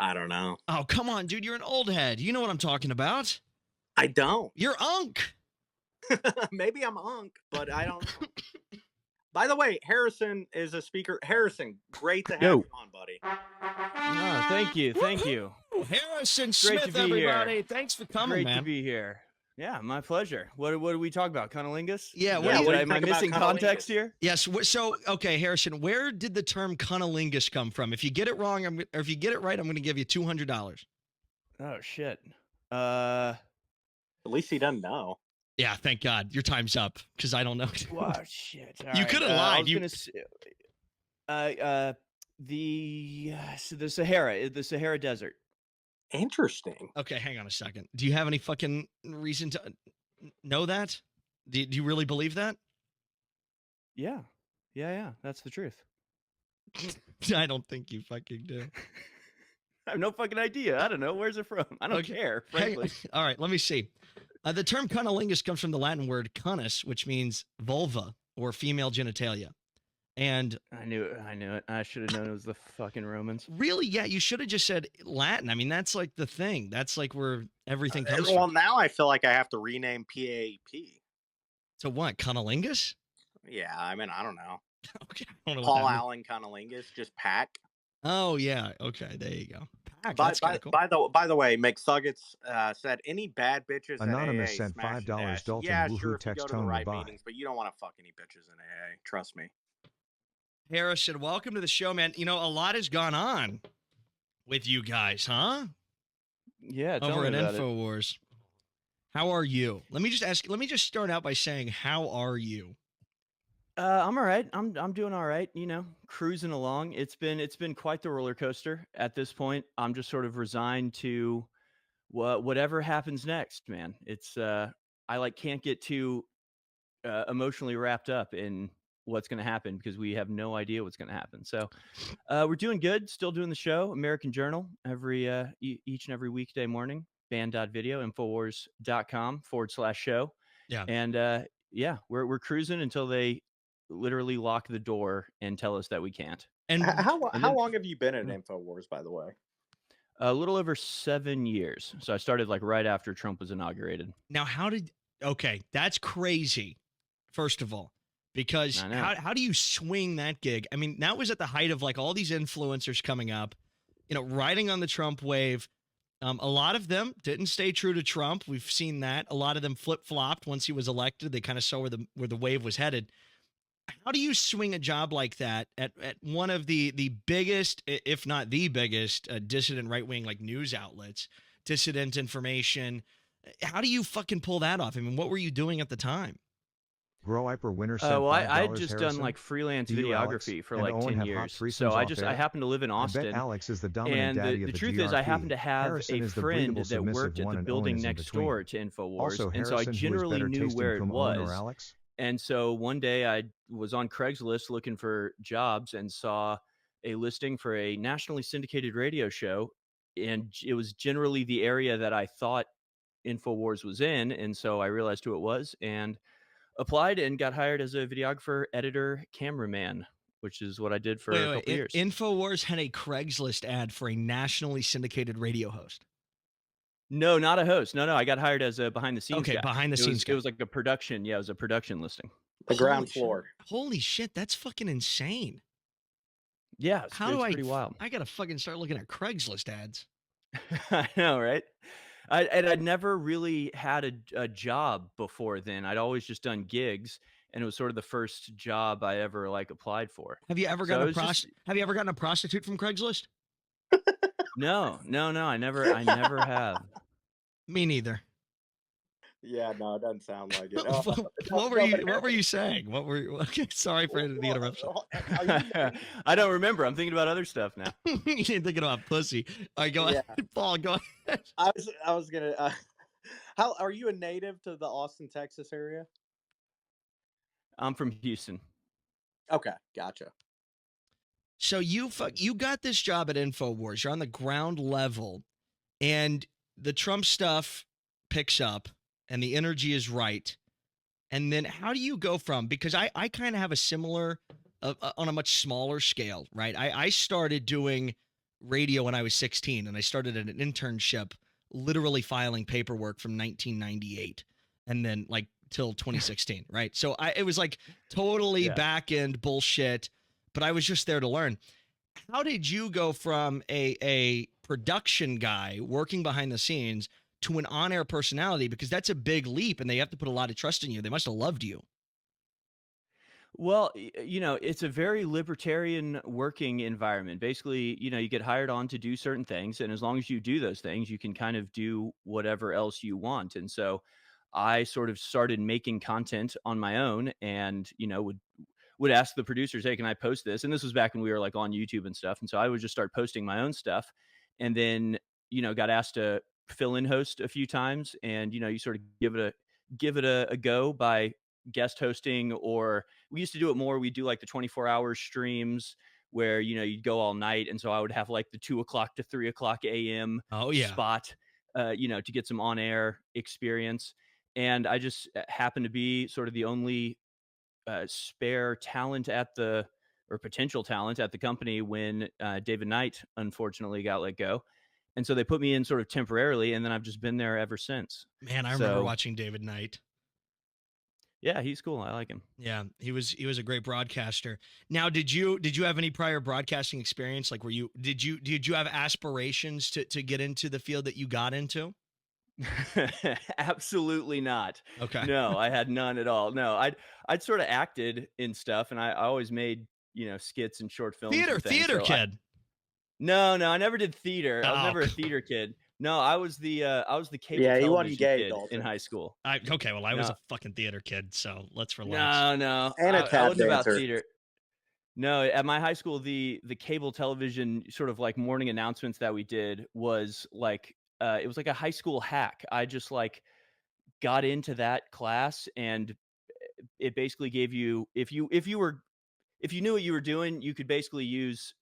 I don't know. Oh, come on, dude. You're an old head. You know what I'm talking about. I don't. You're Unk. Maybe I'm Unk, but I don't know. By the way, Harrison is a speaker. Harrison, great to have Yo. you on, buddy. Oh, thank you. Thank you. Harrison Great to Smith, be everybody. here. Thanks for coming, Great man. to be here. Yeah, my pleasure. What do we talk about? Cunnilingus? Yeah, Yeah, what do you am I think about missing context cunnilingus? here? Yes. So, okay, Harrison, where did the term cunnilingus come from? If you get it wrong, or if you get it right, I'm going to give you $200. Oh shit. At least he doesn't know. Yeah, thank God. Your time's up because I don't know. Wow, shit. All You right, could have I lied. was gonna the Sahara Desert. Interesting. Okay, hang on a second. Do you have any fucking reason to know that? Do you really believe that? Yeah. That's the truth. I don't think you fucking do. I have no fucking idea. I don't know. Where's it from? I don't care, frankly. All right, let me see. The term cunnilingus comes from the Latin word cunnus, which means vulva or female genitalia. And I knew it. I should have known it was the fucking Romans. really, yeah, you should have just said Latin. I mean, that's like the thing. That's like where everything comes Well, from. now I feel like I have to rename PAP. So what, cunnilingus? Yeah, I mean, I don't know. Okay, I don't know Paul what that Allen Cunnilingus, just Pack. Oh yeah, okay, there you go. Pack, By, that's by, kinda cool. by the way, McSuggets said any bad bitches Anonymous in AA sent smash $5 dash. Dalton Yeah, woohoo sure, if you text go to the tone right goodbye. meetings, but you don't want to fuck any bitches in AA. Trust me. Harrison, welcome to the show, man. You know, a lot has gone on with you guys, huh? Yeah, tell Over me at about it. InfoWars. How are you? Let me just start out by saying, how are you? I'm all right. I'm doing all right. You know, cruising along. It's been quite the roller coaster. At this point, I'm just sort of resigned to whatever happens next, man. It's I can't get too emotionally wrapped up in what's going to happen because we have no idea what's going to happen. So we're doing good. Still doing the show, American Journal, every each and every weekday morning. Band.video, Infowars.com/show. Yeah. And yeah, we're cruising until they literally lock the door and tell us that we can't. And How then- long have you been at InfoWars, by the way? A little over 7 years. So I started right after Trump was inaugurated. now, okay, that's crazy, first of all, because I know. how do you swing that gig? I mean, that was at the height of all these influencers coming up, riding on the Trump wave. A lot of them didn't stay true to Trump. We've seen that. A lot of them flip-flopped once he was elected. They kind of saw where the wave was headed. How do you swing a job like that at one of the biggest, if not the biggest, dissident right-wing news outlets, dissident information? How do you fucking pull that off? I mean, what were you doing at the time? Grow Hyper Winner sent Well, $5, I'd just Harrison. done freelance Do you, Alex, videography for and Owen 10 have hot years. threesomes So I off just air? I happen to live in I Austin. bet Alex is the dominant And daddy of the the truth is, I GRP. happen to have Harrison a is the friend breedable, that worked submissive at one, the and building Owen is in next between. door to Infowars, Also, and so I Harrison, who is generally better knew tasting, where it from Owen or was. Alex? And so one day I was on Craigslist looking for jobs and saw a listing for a nationally syndicated radio show, and it was generally the area that I thought InfoWars was in, and so I realized who it was and applied and got hired as a videographer, editor, cameraman, which is what I did for a couple years. InfoWars had a Craigslist ad for a nationally syndicated radio host. No, not a host. No, I got hired as a behind the scenes Okay, guy. behind the scenes guy. It was like a production. Yeah, it was a production listing. The ground floor. Holy shit, that's fucking insane. Yeah, it's pretty wild. I gotta fucking start looking at Craigslist ads. I know, right? I'd never really had a job before then. I'd always just done gigs, and it was sort of the first job I ever applied for. Have you ever gotten Have you ever gotten a prostitute from Craigslist? No, I never have. Me neither. Yeah, no, it doesn't sound like it. What were you saying? Sorry for the interruption. I don't remember. I'm thinking about other stuff now. You're thinking about pussy. All right, go ahead. Paul, go ahead. I was gonna. How are you a native to the Austin, Texas area? I'm from Houston. Okay, gotcha. So you got this job at InfoWars. You're on the ground level, and the Trump stuff picks up, and the energy is right. And then how do you go from, because I kind of have a similar, on a much smaller scale, right? I started doing radio when I was 16, and I started at an internship, literally filing paperwork from 1998, and then like till 2016, right? So it was like totally Yeah. back end bullshit, but I was just there to learn. How did you go from a production guy working behind the scenes to an on-air personality? Because that's a big leap, and they have to put a lot of trust in you. They must have loved you. Well, it's a very libertarian working environment. Basically, you get hired on to do certain things, and as long as you do those things, you can kind of do whatever else you want. And so I sort of started making content on my own, and would ask the producers, "Hey, can I post this?" And this was back when we were like on YouTube and stuff. And so I would just start posting my own stuff, and then got asked to fill in host a few times, and you sort of give it a go by guest hosting. Or we used to do it more. We do like the 24-hour streams where you'd go all night, and so I would have like the 2 o'clock to 3 o'clock a.m. Oh yeah. spot, to get some on air experience. And I just happened to be sort of the only spare talent or potential talent at the company when David Knight unfortunately got let go. And so they put me in sort of temporarily, and then I've just been there ever since. Man, I remember watching David Knight. Yeah, he's cool. I like him. Yeah, he was a great broadcaster. Now, did you have any prior broadcasting experience? Like, did you have aspirations to get into the field that you got into? Absolutely not. Okay. No, I had none at all. No, I'd sort of acted in stuff, and I always made skits and short films. Theater kid. No, I never did theater. I was Oh, never a theater kid. No, I was the cable Yeah, he wasn't television gay, kid Dalton. in high school. Okay, well, I was No. a fucking theater kid, so let's relax. No, And a I tap wasn't about dancer. theater. No, at my high school, the cable television sort of like morning announcements that we did was like it was like a high school hack. I just like got into that class, and it basically gave you, if you knew what you were doing, you could basically use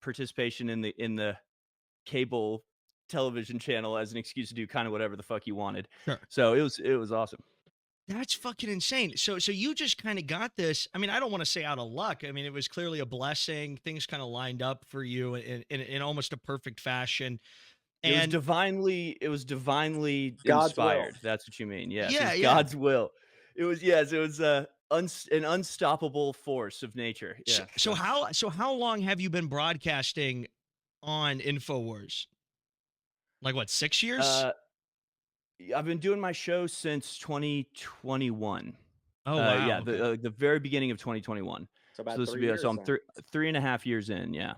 participation in the cable television channel as an excuse to do kind of whatever the fuck you wanted. Sure. So it was awesome. That's fucking insane. So you just kind of got this. I mean, I don't want to say out of luck. I mean, it was clearly a blessing. Things kind of lined up for you in almost a perfect fashion. And It was divinely God's inspired. will. That's what you mean. Yes, Yeah, it's yeah. God's will. It was an unstoppable force of nature. Yeah. So how long have you been broadcasting on InfoWars? Like what, 6 years? I've been doing my show since 2021. Oh wow. Yeah, Okay. the very beginning of 2021. So about So this will 3 be years. so I'm then. 3.5 years in. Yeah.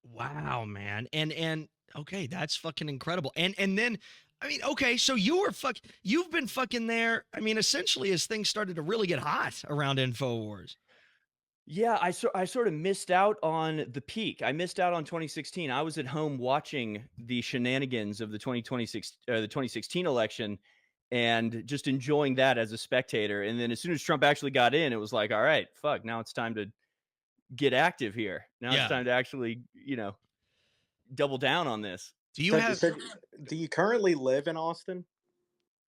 Wow, man. And okay, that's fucking incredible. And then I mean, okay, so you've been fucking there. I mean, essentially as things started to really get hot around InfoWars. Yeah, I sort of missed out on the peak. I missed out on 2016. I was at home watching the shenanigans of the 2016 election, and just enjoying that as a spectator. And then as soon as Trump actually got in, it was like, all right, fuck, now it's time to get active here. Now Yeah. it's time to actually, double down on this. Do you So- have so do you currently live in Austin?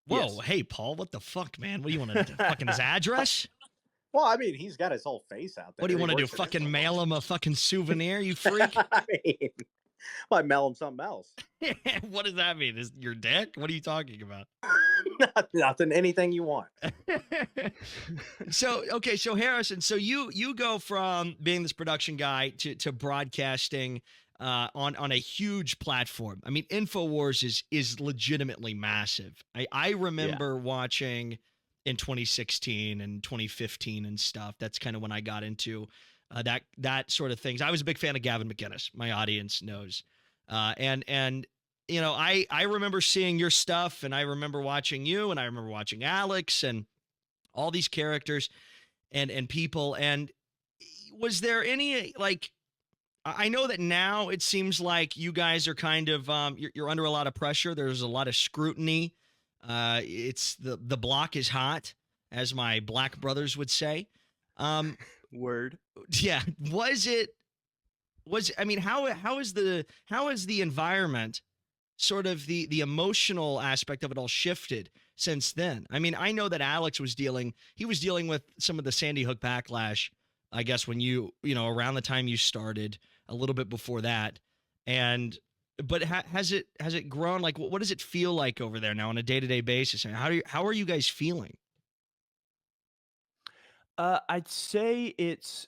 Whoa, Yes. hey Paul, what the fuck, man? What do you want to fucking his address? Well, I mean, he's got his whole face out there. What do you He want to do? works at Fucking InfoWars. mail him a fucking souvenir, you freak? I mean, might mail him something else. What does that mean? Is your dick? What are you talking about? Nothing, anything you want. So Harrison, so you go from being this production guy to broadcasting on a huge platform. I mean, InfoWars is legitimately massive. I remember watching in 2016 and 2015 and stuff. That's kind of when I got into that sort of things. I was a big fan of Gavin McInnes. My audience knows. And you know, I remember seeing your stuff, and I remember watching you, and I remember watching Alex and all these characters and people. And was there any, like, I know that now it seems like you guys are kind of you're under a lot of pressure. There's a lot of scrutiny. It's the block is hot, as my black brothers would say. Word. Yeah. I mean, how is the environment, sort of the emotional aspect of it all shifted since then? I mean, I know that Alex was dealing with some of the Sandy Hook backlash, I guess, when you know, around the time you started, a little bit before that. And but has it grown? Like, what does it feel like over there now on a day-to-day basis? And how are you guys feeling? I'd say it's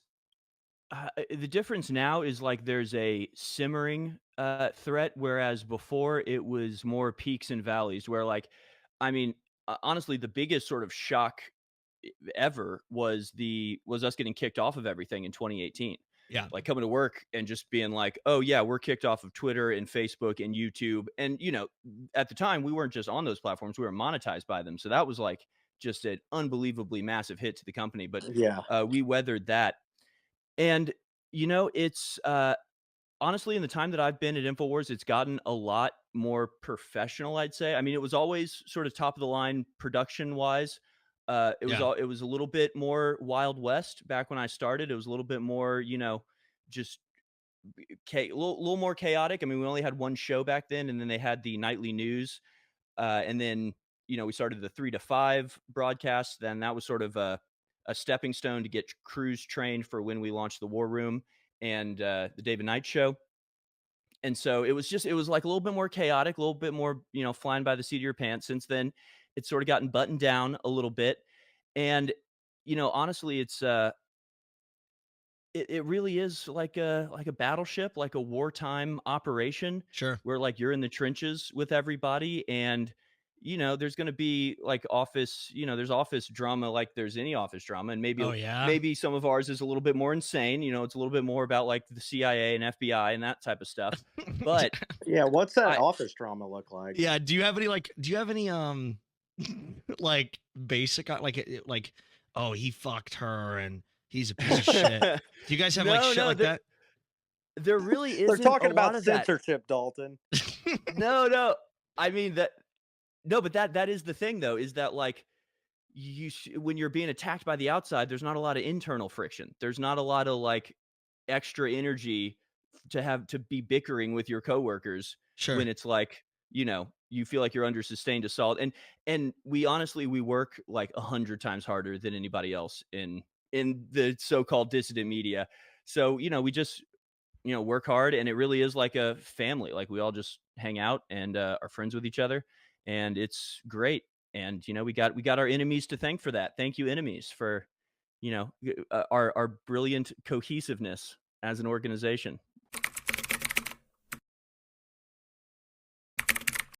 the difference now is like there's a simmering threat, whereas before it was more peaks and valleys. Where like, I mean, honestly, the biggest sort of shock ever was us getting kicked off of everything in 2018. Yeah. Like coming to work and just being like, "Oh yeah, we're kicked off of Twitter and Facebook and YouTube." And at the time we weren't just on those platforms, we were monetized by them. So that was like just an unbelievably massive hit to the company, but Yeah. we weathered that. And it's honestly, in the time that I've been at InfoWars, it's gotten a lot more professional, I'd say. I mean, it was always sort of top of the line production wise. Yeah. It was a little bit more Wild West back when I started. It was a little bit more, just a little more chaotic. I mean, we only had one show back then, and then they had the nightly news, and then we started the 3 to 5 broadcast. Then that was sort of a stepping stone to get crews trained for when we launched the War Room and the David Knight Show. And so it was like a little bit more chaotic, a little bit more, flying by the seat of your pants. Since then, it's sort of gotten buttoned down a little bit. And, honestly, it really is like a battleship, like a wartime operation Sure. where like you're in the trenches with everybody. And there's going to be like there's office drama like there's any office drama. And Oh yeah. maybe some of ours is a little bit more insane. It's a little bit more about like the CIA and FBI and that type of stuff. But Yeah, what's that I office drama look like? Yeah. Do you have any like basic like oh, he fucked her and he's a piece of shit? Do you guys have like No, shit no, like that? there really They're isn't talking a lot about of that. censorship, Dalton. No. I mean that no, but that is the thing though, is that like when you're being attacked by the outside, there's not a lot of internal friction. There's not a lot of like extra energy to have to be bickering with your coworkers Sure. when it's like, you feel like you're under sustained assault. And we work like 100 times harder than anybody else in the so-called dissident media. So, we just work hard, and it really is like a family. Like we all just hang out and are friends with each other, and it's great. And we got our enemies to thank for that. Thank you, enemies, for our brilliant cohesiveness as an organization.